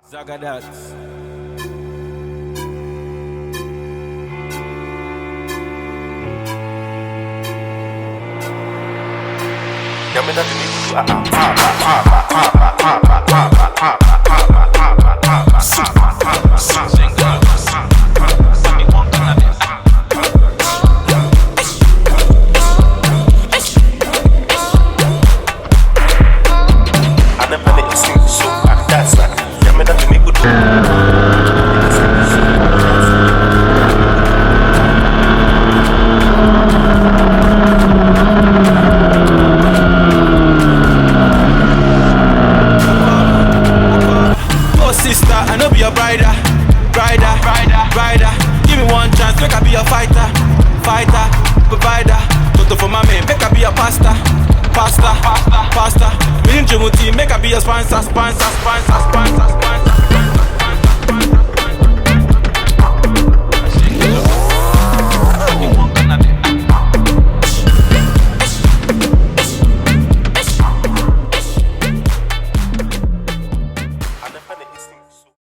Zagadat. Rider, give me one chance, make I be a fighter, provider. Toto for my man, make I be a pasta. Me in Djibouti, make I be a sponsor.